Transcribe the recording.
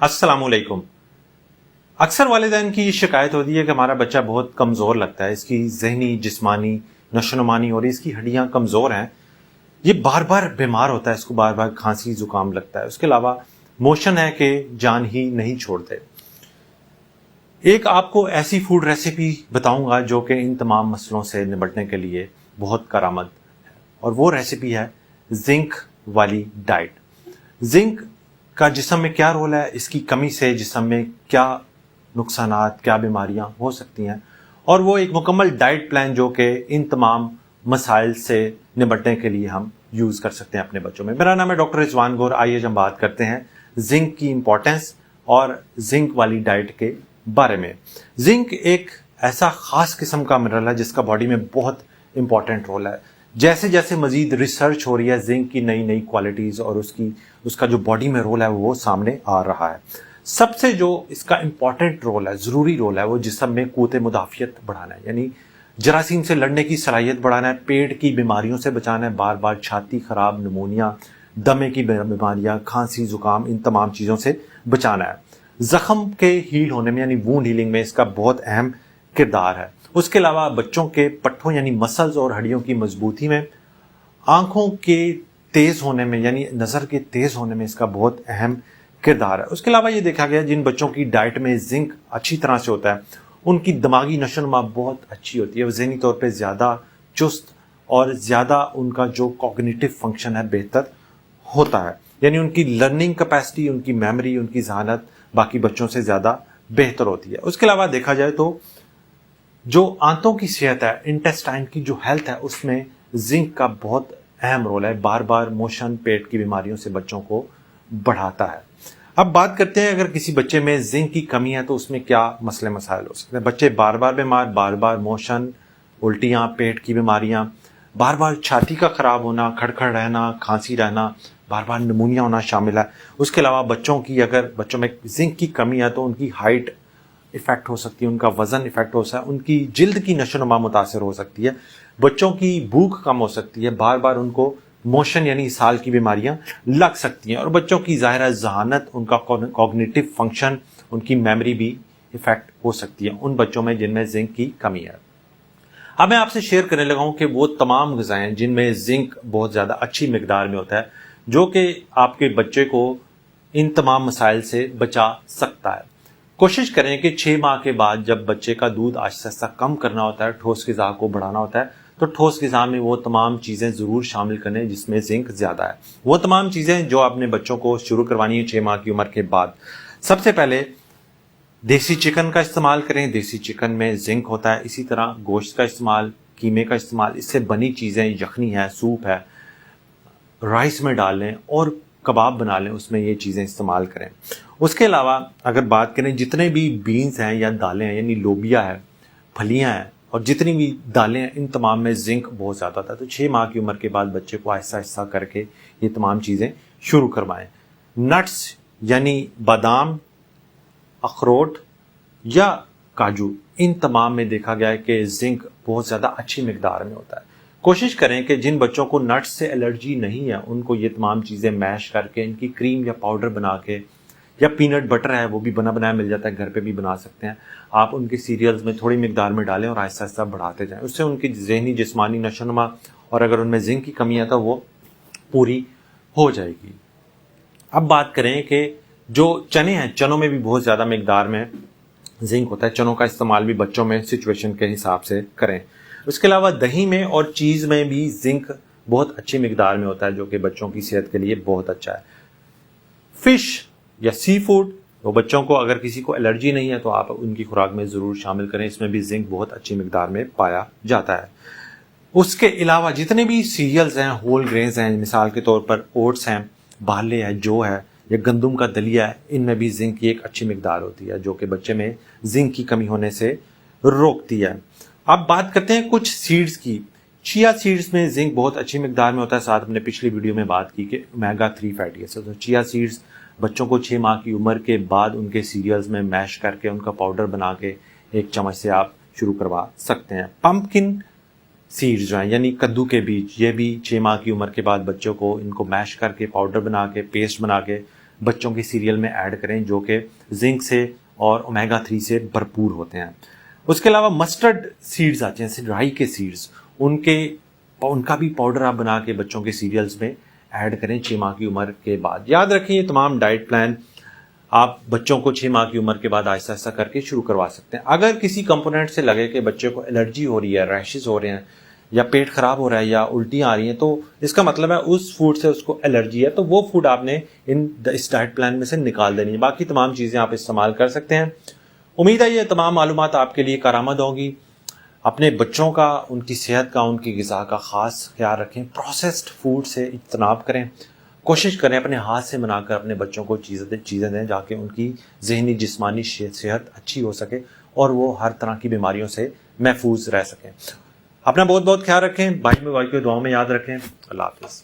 अस्सलाम वालेकुम। अक्सर वालिदैन की ये शिकायत होती है कि हमारा बच्चा बहुत कमज़ोर लगता है, इसकी जहनी जिस्मानी नशोनुमानी और इसकी हड्डियां कमज़ोर हैं, ये बार बार बीमार होता है, इसको बार बार खांसी जुकाम लगता है, उसके अलावा मोशन है कि जान ही नहीं छोड़ते। एक आपको ऐसी फूड रेसिपी बताऊंगा जो कि इन तमाम मसलों से निपटने के लिए बहुत करामद है, और वो रेसिपी है जिंक वाली डाइट। जिंक का जिस्म में क्या रोल है, इसकी कमी से जिस्म में क्या नुकसानात, क्या बीमारियां हो सकती हैं, और वो एक मुकम्मल डाइट प्लान जो कि इन तमाम मसाइल से निपटने के लिए हम यूज़ कर सकते हैं अपने बच्चों में। मेरा नाम है डॉक्टर रिजवान गौर। आइए हम बात करते हैं जिंक की इंपॉर्टेंस और जिंक वाली डाइट के बारे में। जिंक एक ऐसा खास किस्म का मिनरल है जिसका बॉडी में बहुत इंपॉर्टेंट रोल है। जैसे जैसे मजीद रिसर्च हो रही है, जिंक की नई नई क्वालिटीज़ और उसका जो बॉडी में रोल है वो सामने आ रहा है। सबसे जो इसका इंपॉर्टेंट रोल है, ज़रूरी रोल है, वो जिस्म में क़ुव्वत मुदाफ़ियत बढ़ाना है, यानी जरासीम से लड़ने की सलाहियत बढ़ाना है, पेट की बीमारियों से बचाना है, बार बार छाती खराब, निमोनिया, दमे की बीमारियां, खांसी जुकाम, इन तमाम चीज़ों से बचाना है। ज़ख्म के हील होने में यानी वूंड हीलिंग में इसका बहुत अहम किरदार है। उसके अलावा बच्चों के पट्ठों यानी मसल्स और हड्डियों की मजबूती में, आंखों के तेज़ होने में यानी नज़र के तेज़ होने में इसका बहुत अहम किरदार है। उसके अलावा ये देखा गया जिन बच्चों की डाइट में जिंक अच्छी तरह से होता है उनकी दिमागी नशोनुमा बहुत अच्छी होती है, वो ज़हनी तौर पे ज़्यादा चुस्त और ज़्यादा उनका जो कॉग्निटिव फंक्शन है बेहतर होता है, यानी उनकी लर्निंग कैपेसिटी, उनकी मेमोरी, उनकी जहानत बाकी बच्चों से ज़्यादा बेहतर होती है। उसके अलावा देखा जाए तो जो आंतों की सेहत है, इंटेस्टाइन की जो हेल्थ है, उसमें जिंक का बहुत अहम रोल है। बार बार मोशन, पेट की बीमारियों से बच्चों को बढ़ाता है। अब बात करते हैं अगर किसी बच्चे में जिंक की कमी है तो उसमें क्या मसले मसाइल हो सकते हैं। बच्चे बार बार बीमार, बार बार मोशन, उल्टियाँ, पेट की बीमारियाँ, बार बार छाती का खराब होना, खड़खड़ रहना, खांसी रहना, बार बार निमोनिया होना शामिल है। उसके अलावा अगर बच्चों में जिंक की कमी है तो उनकी हाइट इफेक्ट हो सकती है, उनका वजन इफेक्ट हो सकता है, उनकी जिल्द की नशोनुमा मुतासर हो सकती है, बच्चों की भूख कम हो सकती है, बार बार उनको मोशन यानी साल की बीमारियां लग सकती हैं, और बच्चों की ज़ाहिर जहानत, उनका कॉग्निटिव फंक्शन, उनकी मेमोरी भी इफेक्ट हो सकती है उन बच्चों में जिनमें जिंक की कमी है। अब मैं आपसे शेयर करने लगा हूं कि वो तमाम ग़िज़ाएं जिनमें जिंक बहुत ज़्यादा अच्छी मिकदार में होता है जो कि आपके बच्चे को इन तमाम मसाइल से बचा सकता है। कोशिश करें कि 6 माह के बाद जब बच्चे का दूध आहिस्ता आहिस्ता कम करना होता है, ठोस ग़िज़ा को बढ़ाना होता है, तो ठोस ग़िज़ा में वो तमाम चीज़ें ज़रूर शामिल करें जिसमें जिंक ज़्यादा है। वो तमाम चीज़ें जो अपने बच्चों को शुरू करवानी है 6 माह की उम्र के बाद। सबसे पहले देसी चिकन का इस्तेमाल करें, देसी चिकन में जिंक होता है। इसी तरह गोश्त का इस्तेमाल, कीमे का इस्तेमाल, इससे बनी चीज़ें, यखनी है, सूप है, राइस में डाल लें और कबाब बना लें, उसमें ये चीज़ें इस्तेमाल करें। उसके अलावा अगर बात करें जितने भी बीन्स हैं या दालें हैं, यानी लोबिया है, फलियां हैं, और जितनी भी दालें हैं, इन तमाम में जिंक बहुत ज़्यादा होता है। तो 6 माह की उम्र के बाद बच्चे को आहिस्ता आहिस्ता करके ये तमाम चीज़ें शुरू करवाएं। नट्स यानी बादाम, अखरोट या काजू, इन तमाम में देखा गया है कि जिंक बहुत ज़्यादा अच्छी मिकदार में होता है। कोशिश करें कि जिन बच्चों को नट्स से एलर्जी नहीं है उनको ये तमाम चीज़ें मैश करके इनकी क्रीम या पाउडर बना के, या पीनट बटर है वो भी बना बनाया मिल जाता है, घर पे भी बना सकते हैं आप, उनके सीरियल्स में थोड़ी मिकदार में डालें और आहिस्ता आहिस्ता बढ़ाते जाएं। उससे उनकी जहनी जिस्मानी नशोनुमा और अगर उनमें जिंक की कमी है तो वो पूरी हो जाएगी। अब बात करें कि जो चने हैं, चनों में भी बहुत ज़्यादा मिकदार में जिंक होता है। चनों का इस्तेमाल भी बच्चों में सिचुएशन के हिसाब से करें। उसके अलावा दही में और चीज़ में भी जिंक बहुत अच्छी मिकदार में होता है जो कि बच्चों की सेहत के लिए बहुत अच्छा है। फिश या सी फूड, वो बच्चों को अगर किसी को एलर्जी नहीं है तो आप उनकी खुराक में ज़रूर शामिल करें, इसमें भी जिंक बहुत अच्छी मिकदार में पाया जाता है। उसके अलावा जितने भी सीरियल्स हैं, होल ग्रेन्स हैं, मिसाल के तौर पर ओट्स हैं, बाले है, जौ है, या गंदम का दलिया है, इनमें भी जिंक की एक अच्छी मिकदार होती है जो कि बच्चे में जिंक की कमी होने से रोकती है। अब बात करते हैं कुछ सीड्स की। चिया सीड्स में जिंक बहुत अच्छी मिकदार में होता है। साथ हमने पिछली वीडियो में बात की कि ओमेगा 3 फैटी एसिड, तो चिया सीड्स बच्चों को 6 माह की उम्र के बाद उनके सीरियल्स में मैश करके उनका पाउडर बना के 1 चम्मच से आप शुरू करवा सकते हैं। पंपकिन सीड्स जो हैं यानी कद्दू के बीज, ये भी 6 माह की उम्र के बाद बच्चों को इनको मैश करके पाउडर बना के, पेस्ट बना के بچوں کے سیریل میں ایڈ کریں جو کہ زنک سے اور اومیگا 3 سے بھرپور ہوتے ہیں. اس کے علاوہ مسٹرڈ سیڈز آتے ہیں جیسے رائی کے سیڈز، ان کا بھی پاؤڈر آپ بنا کے بچوں کے سیریلز میں ایڈ کریں 6 ماہ کی عمر کے بعد. یاد رکھیں یہ تمام ڈائٹ پلان آپ بچوں کو 6 ماہ کی عمر کے بعد آہستہ آہستہ کر کے شروع کروا سکتے ہیں. اگر کسی کمپوننٹ سے لگے کہ بچے کو الرجی ہو رہی ہے، ریشز ہو رہے ہیں یا پیٹ خراب ہو رہا ہے یا الٹیاں آ رہی ہیں، تو اس کا مطلب ہے اس فوڈ سے اس کو الرجی ہے، تو وہ فوڈ آپ نے اس ڈائٹ پلان میں سے نکال دینی ہے. باقی تمام چیزیں آپ استعمال کر سکتے ہیں. امید ہے یہ تمام معلومات آپ کے لیے کارآمد ہوں گی. اپنے بچوں کا، ان کی صحت کا، ان کی غذا کا خاص خیال رکھیں. پروسیسڈ فوڈ سے اجتناب کریں. کوشش کریں اپنے ہاتھ سے بنا کر اپنے بچوں کو چیزیں دیں جا کے ان کی ذہنی جسمانی صحت اچھی ہو سکے اور وہ ہر طرح کی بیماریوں سے محفوظ رہ سکیں. اپنا بہت بہت خیال رکھیں. بھائی میں بھائی کو دعاؤں میں یاد رکھیں. اللہ حافظ.